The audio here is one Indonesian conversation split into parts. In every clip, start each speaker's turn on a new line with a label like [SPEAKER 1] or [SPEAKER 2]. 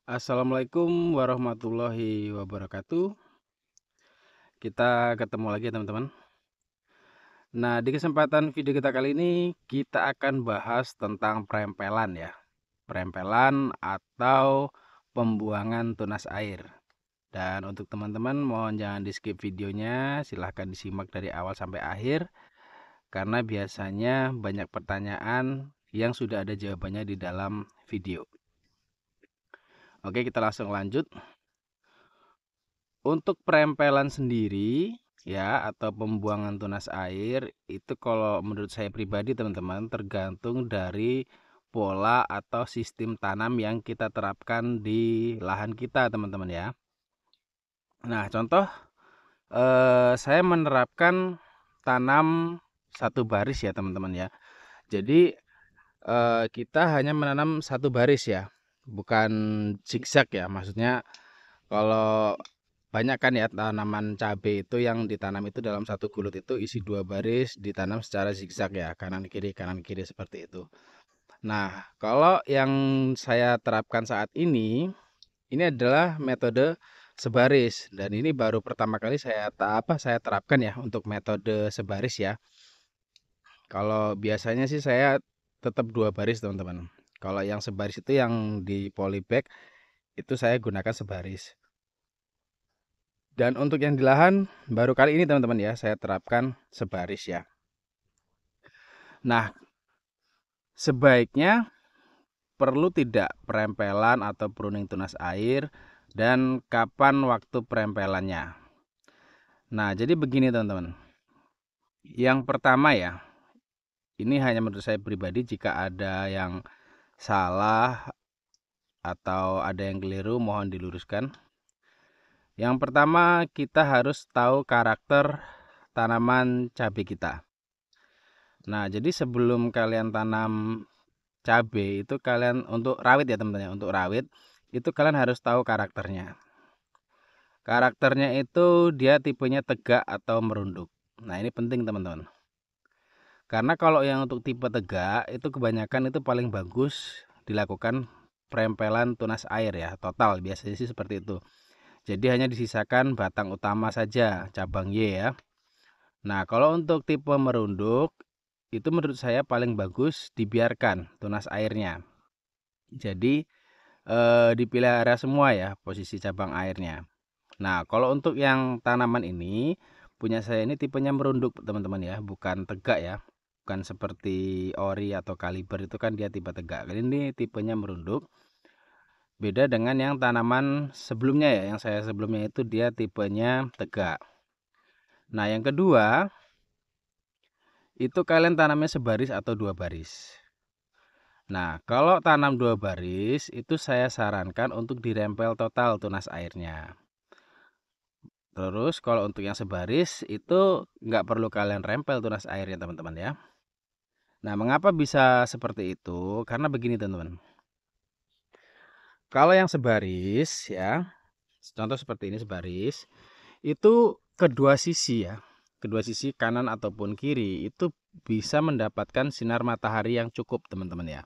[SPEAKER 1] Assalamualaikum warahmatullahi wabarakatuh. Kita ketemu lagi teman-teman. Nah, di kesempatan video kita kali ini kita akan bahas tentang perempelan ya. Perempelan atau pembuangan tunas air. Dan untuk teman-teman mohon jangan di skip videonya, silahkan disimak dari awal sampai akhir. Karena biasanya banyak pertanyaan yang sudah ada jawabannya di dalam video. Oke, kita langsung lanjut. Untuk perempelan sendiri ya atau pembuangan tunas air itu kalau menurut saya pribadi teman-teman tergantung dari pola atau sistem tanam yang kita terapkan di lahan kita teman-teman ya. Nah contoh saya menerapkan tanam satu baris ya teman-teman ya. Jadi kita hanya menanam satu baris ya, bukan zigzag ya. Maksudnya kalau banyak kan ya tanaman cabai itu yang ditanam itu dalam satu gulut itu isi dua baris ditanam secara zigzag ya, kanan kiri seperti itu. Nah, kalau yang saya terapkan saat ini adalah metode sebaris dan ini baru pertama kali saya terapkan ya untuk metode sebaris ya. Kalau biasanya sih saya tetap dua baris teman-teman. Kalau yang sebaris itu yang di polybag itu saya gunakan sebaris. Dan untuk yang di lahan baru kali ini teman-teman ya saya terapkan sebaris ya. Nah, sebaiknya perlu tidak perempelan atau pruning tunas air dan kapan waktu perempelannya. Nah, jadi begini teman-teman. Yang pertama ya, ini hanya menurut saya pribadi, jika ada yang salah atau ada yang keliru mohon diluruskan. Yang pertama kita harus tahu karakter tanaman cabai kita. Nah, jadi sebelum kalian tanam cabai itu kalian untuk rawit ya teman-teman ya, untuk rawit itu kalian harus tahu karakternya. Karakternya itu dia tipenya tegak atau merunduk. Nah, ini penting teman-teman. Karena kalau yang untuk tipe tegak itu kebanyakan itu paling bagus dilakukan perempelan tunas air ya, total biasanya sih seperti itu. Jadi hanya disisakan batang utama saja, cabang Y ya. Nah, kalau untuk tipe merunduk itu menurut saya paling bagus dibiarkan tunas airnya. Jadi dipelihara semua ya posisi cabang airnya. Nah, kalau untuk yang tanaman ini punya saya ini tipenya merunduk teman-teman ya, bukan tegak ya. Bukan seperti ori atau kaliber itu kan dia tipe tegak. Ini tipenya merunduk. Beda dengan yang tanaman sebelumnya ya, yang saya sebelumnya itu dia tipenya tegak. Nah, yang kedua itu kalian tanamnya sebaris atau dua baris. Nah, kalau tanam dua baris itu saya sarankan untuk dirempel total tunas airnya. Terus kalau untuk yang sebaris itu nggak perlu kalian rempel tunas airnya teman-teman ya. Nah, mengapa bisa seperti itu? Karena begini teman-teman. Kalau yang sebaris ya, contoh seperti ini sebaris, itu kedua sisi ya, kedua sisi kanan ataupun kiri itu bisa mendapatkan sinar matahari yang cukup teman-teman ya.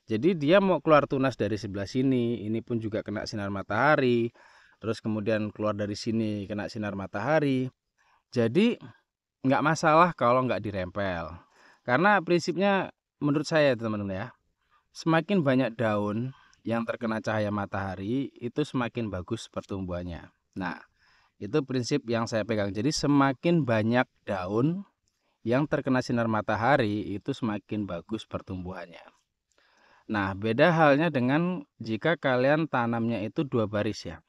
[SPEAKER 1] Jadi dia mau keluar tunas dari sebelah sini, ini pun juga kena sinar matahari. Terus kemudian keluar dari sini kena sinar matahari. Jadi nggak masalah kalau nggak dirempel. Karena prinsipnya menurut saya teman-teman ya, semakin banyak daun yang terkena cahaya matahari itu semakin bagus pertumbuhannya. Nah, itu prinsip yang saya pegang. Jadi semakin banyak daun yang terkena sinar matahari itu semakin bagus pertumbuhannya. Nah, beda halnya dengan jika kalian tanamnya itu dua baris ya.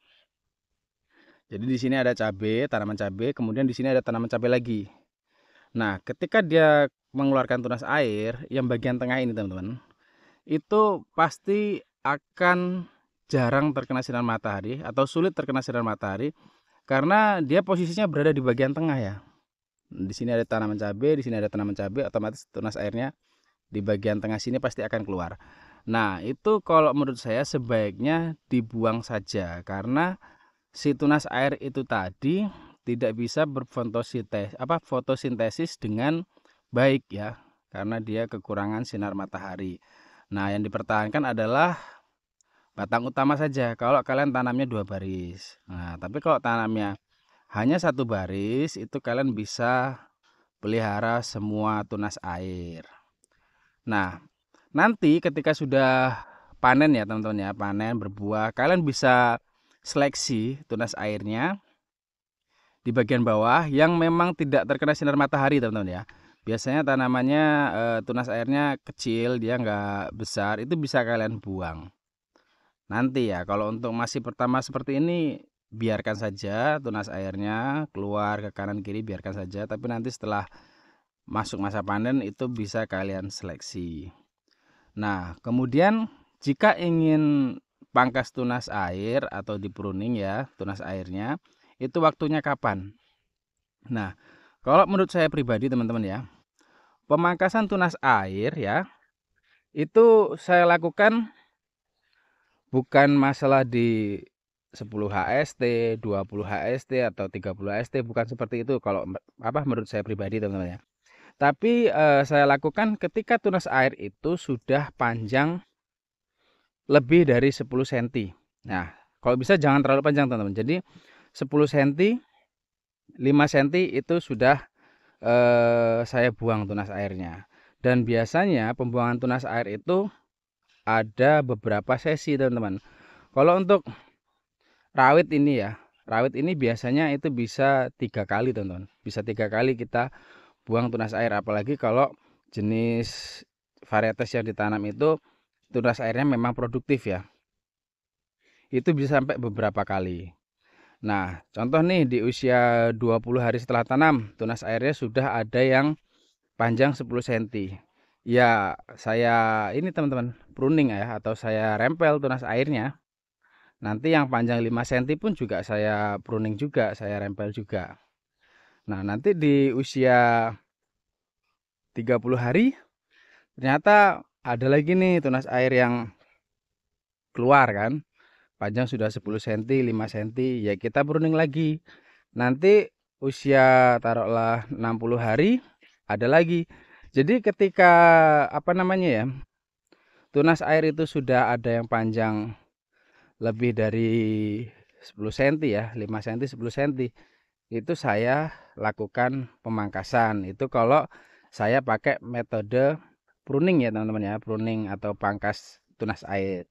[SPEAKER 1] Jadi di sini ada cabai, tanaman cabai, kemudian di sini ada tanaman cabai lagi. Nah, ketika dia mengeluarkan tunas air, yang bagian tengah ini teman-teman, itu pasti akan jarang terkena sinar matahari atau sulit terkena sinar matahari karena dia posisinya berada di bagian tengah ya. Di sini ada tanaman cabai, di sini ada tanaman cabai, otomatis tunas airnya di bagian tengah sini pasti akan keluar. Nah, itu kalau menurut saya sebaiknya dibuang saja karena si tunas air itu tadi tidak bisa fotosintesis dengan baik ya, karena dia kekurangan sinar matahari. Nah, yang dipertahankan adalah batang utama saja kalau kalian tanamnya 2 baris. Nah, tapi kalau tanamnya hanya 1 baris, itu kalian bisa pelihara semua tunas air. Nah, nanti ketika sudah panen ya teman-teman ya, panen berbuah, kalian bisa seleksi tunas airnya di bagian bawah yang memang tidak terkena sinar matahari teman-teman ya. Biasanya tanamannya tunas airnya kecil, dia nggak besar, itu bisa kalian buang. Nanti ya, kalau untuk masih pertama seperti ini, biarkan saja tunas airnya keluar ke kanan kiri, biarkan saja. Tapi nanti setelah masuk masa panen itu bisa kalian seleksi. Nah, kemudian jika ingin pangkas tunas air atau di pruning ya, tunas airnya, itu waktunya kapan? Nah, kalau menurut saya pribadi teman-teman ya, pemangkasan tunas air ya, itu saya lakukan bukan masalah di 10 HST, 20 HST atau 30 HST, bukan seperti itu kalau menurut saya pribadi teman-teman ya. Tapi saya lakukan ketika tunas air itu sudah panjang lebih dari 10 cm. Nah, kalau bisa jangan terlalu panjang teman-teman. Jadi 10 cm, 5 cm itu sudah saya buang tunas airnya. Dan biasanya pembuangan tunas air itu ada beberapa sesi teman-teman. Kalau untuk rawit ini ya, rawit ini biasanya itu bisa 3 kali teman-teman. Bisa 3 kali kita buang tunas air, apalagi kalau jenis varietas yang ditanam itu tunas airnya memang produktif ya, itu bisa sampai beberapa kali. Nah, contoh nih di usia 20 hari setelah tanam, tunas airnya sudah ada yang panjang 10 cm. Ya, saya ini teman-teman pruning ya, atau saya rempel tunas airnya. Nanti yang panjang 5 cm pun juga saya pruning juga, saya rempel juga. Nah, nanti di usia 30 hari ternyata ada lagi nih tunas air yang keluar kan. Panjang sudah 10 cm, 5 cm, ya kita pruning lagi. Nanti usia taruhlah 60 hari ada lagi. Jadi ketika tunas air itu sudah ada yang panjang lebih dari 10 cm ya, 5 cm, 10 cm, itu saya lakukan pemangkasan. Itu kalau saya pakai metode pruning ya teman-teman ya, pruning atau pangkas tunas air.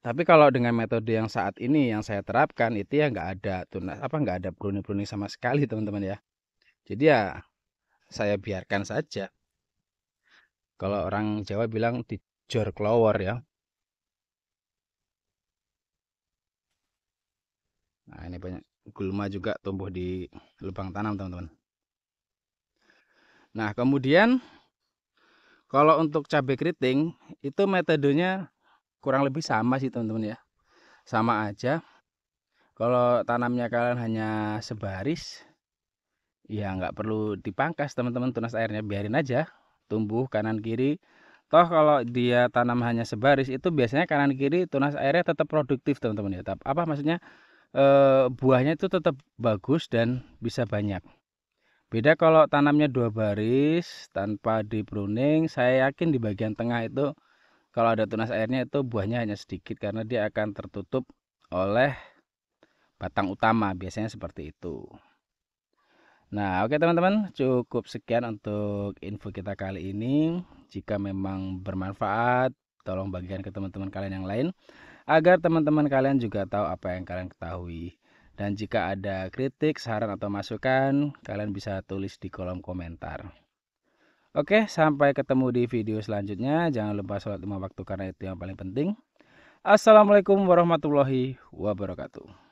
[SPEAKER 1] Tapi kalau dengan metode yang saat ini yang saya terapkan itu ya nggak ada nggak ada pruning sama sekali teman-teman ya. Jadi ya saya biarkan saja. Kalau orang Jawa bilang dijor klower ya. Nah, ini banyak gulma juga tumbuh di lubang tanam teman-teman. Nah, kemudian kalau untuk cabai keriting itu metodenya kurang lebih sama sih teman-teman ya. Sama aja. Kalau tanamnya kalian hanya sebaris, ya nggak perlu dipangkas teman-teman tunas airnya, biarin aja tumbuh kanan kiri. Toh kalau dia tanam hanya sebaris itu biasanya kanan kiri tunas airnya tetap produktif teman-teman ya. Maksudnya buahnya itu tetap bagus dan bisa banyak. Beda kalau tanamnya 2 baris tanpa di pruning, saya yakin di bagian tengah itu kalau ada tunas airnya itu buahnya hanya sedikit karena dia akan tertutup oleh batang utama, biasanya seperti itu. Nah, oke teman-teman, cukup sekian untuk info kita kali ini. Jika memang bermanfaat, tolong bagikan ke teman-teman kalian yang lain agar teman-teman kalian juga tahu apa yang kalian ketahui. Dan jika ada kritik, saran atau masukan, kalian bisa tulis di kolom komentar. Oke, sampai ketemu di video selanjutnya. Jangan lupa sholat 5 waktu karena itu yang paling penting. Assalamualaikum warahmatullahi wabarakatuh.